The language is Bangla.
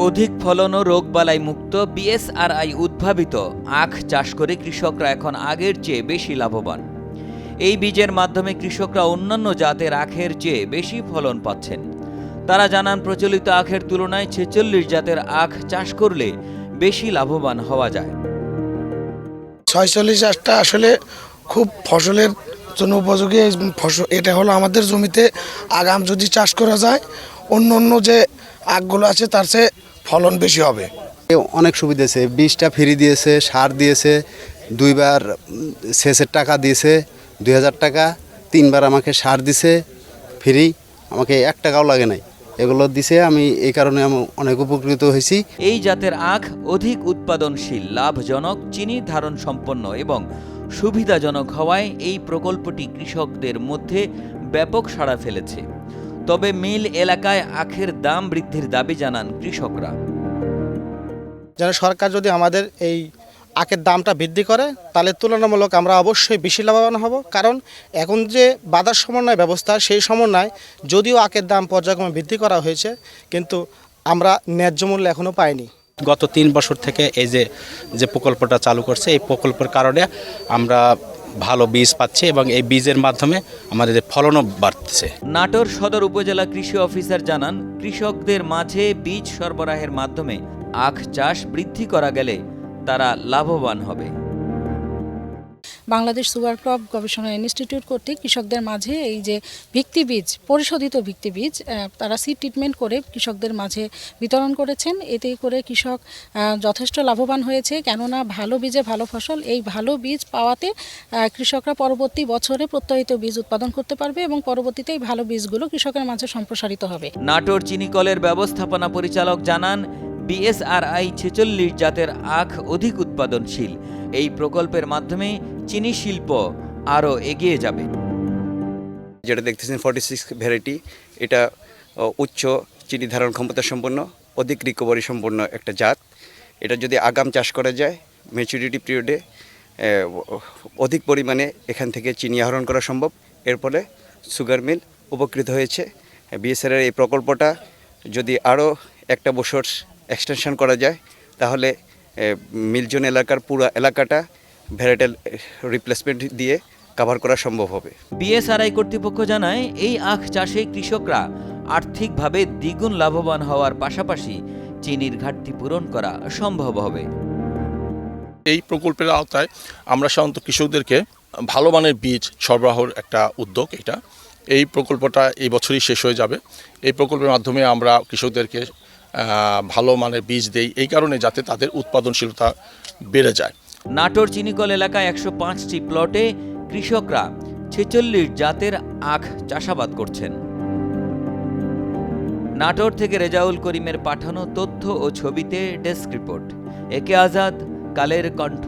অধিক ফলন ও রোগবালাই মুক্ত বিএসআরআই উদ্ভাবিত আখ চাষ করে কৃষকরা এখন আগের চেয়ে বেশি লাভবান। এই বীজের মাধ্যমে কৃষকরা অন্যান্য জাতের আখের চেয়ে বেশি ফলন পাচ্ছেন। তারা জানান, প্রচলিত আখের তুলনায় ৪৬ জাতের আখ চাষ করলে বেশি লাভবান হওয়া যায়। ৪৬ আখটা আসলে খুব ফসলের জন্য উপযোগী। এটা হলো আমাদের জমিতে আগাম যদি চাষ করা যায়, অন্য যে আখগুলো আছে তার চেয়ে ফলন বেশি হবে। অনেক সুবিধা আছে, বীজটা ফ্রি দিয়েছে, সার দিয়েছে, 2বার সেচের টাকা দিয়েছে ২০০০ টাকা, 3বার আমাকে সার দিছে ফ্রি, আমাকে 1 টাকাও লাগে নাই। এগুলো দিছে, আমি এই কারণে আমি অনেক উপকৃত হয়েছি। এই জাতের আখ অধিক উৎপাদনশীল, লাভজনক, চিনি ধারণ সম্পন্ন এবং সুবিধাজনক হওয়ায় এই প্রকল্পটি কৃষকদের মধ্যে ব্যাপক সাড়া ফেলেছে। তবে মিল এলাকায় আখের দাম বৃদ্ধির দাবি জানান কৃষকরা। যেন সরকার যদি আমাদের এই আখের দামটা বৃদ্ধি করে, তাহলে তুলনামূলক আমরা অবশ্যই বেশি লাভবান হব। কারণ এখন যে বাজার সমন্বয় ব্যবস্থা, সেই সমন্বয় যদিও আখের দাম পর্যায়ক্রমে বৃদ্ধি করা হয়েছে, কিন্তু আমরা ন্যায্য মূল্য এখনও পাইনি। গত 3 বছর থেকে এই যে প্রকল্পটা চালু করছে, এই প্রকল্পের কারণে আমরা ভালো বীজ পাচ্ছি এবং এই বীজের মাধ্যমে আমাদের ফলনও বাড়তেছে। নাটোর সদর উপজেলা কৃষি অফিসার জানান, কৃষকদের মাঝে বীজ সরবরাহের মাধ্যমে আখ চাষ বৃদ্ধি করা গেলে তারা লাভবান হবে। বাংলাদেশ সুগার ক্রপ গবেষণা ইনস্টিটিউট কর্তৃক কৃষকদের মাঝে এই যে ভিত্তি বীজ, পরিশোধিত ভিত্তি বীজ, তারা সিড ট্রিটমেন্ট করে কৃষকদের মাঝে বিতরণ করেছেন। এতে করে কৃষক যথেষ্ট লাভবান হয়েছে, কেননা ভালো বীজে ভালো ফসল। এই ভালো বীজ পাওয়াতে কৃষকরা পরবর্তী বছরে প্রত্যায়িত বীজ উৎপাদন করতে পারবে এবং পরবর্তীতে এই ভালো বীজগুলো কৃষকের মাঝে সম্প্রসারিত হবে। নাটোর চিনিকলের ব্যবস্থাপনা পরিচালক জানান, বিএসআরআই ৪৬ জাতের আখ অধিক উৎপাদনশীল। এই প্রকল্পের মাধ্যমে চিনি শিল্প আরও এগিয়ে যাবে। যেটা দেখতেছেন 46 ভ্যারাইটি, এটা উচ্চ চিনি ধারণ ক্ষমতা সম্পন্ন, অধিক রিকভারি সম্পন্ন একটা জাত। এটা যদি আগাম চাষ করা যায়, ম্যাচুরিটি পিরিয়ডে অধিক পরিমাণে এখান থেকে চিনি আহরণ করা সম্ভব। এর ফলে সুগার মিল উপকৃত হয়েছে। বিএসআরআই এই প্রকল্পটা যদি আরও একটা বছর এক্সটেনশন করা যায়, তাহলে মিলজন এলাকার পুরো এলাকাটা ভ্যারাইটাল রিপ্লেসমেন্ট দিয়ে কভার করা সম্ভব হবে। বিএসআরআই কর্তৃপক্ষ জানায়, এই আখ চাষে কৃষকরা আর্থিকভাবে দ্বিগুণ লাভবান হওয়ার পাশাপাশি চিনির ঘাটতি পূরণ করা সম্ভব হবে। এই প্রকল্পের আওতায় আমরা সাধারণত কৃষকদেরকে ভালো মানের বীজ সরবরাহের একটা উদ্যোগ। এই প্রকল্পটা এই বছরই শেষ হয়ে যাবে। এই প্রকল্পের মাধ্যমে আমরা কৃষকদেরকে ভালো মানের বীজ দেই, এই কারণে যাতে তাদের উৎপাদনশীলতা বেড়ে যায়। নাটোর চিনিকল এলাকায় 105টি প্লটে কৃষকরা ৪৬ জাতের আখ চাষাবাদ করছেন। নাটোর থেকে রেজাউল করিমের পাঠানো তথ্য ও ছবিতে ডেস্ক রিপোর্ট। একে আজাদ, কালের কণ্ঠ।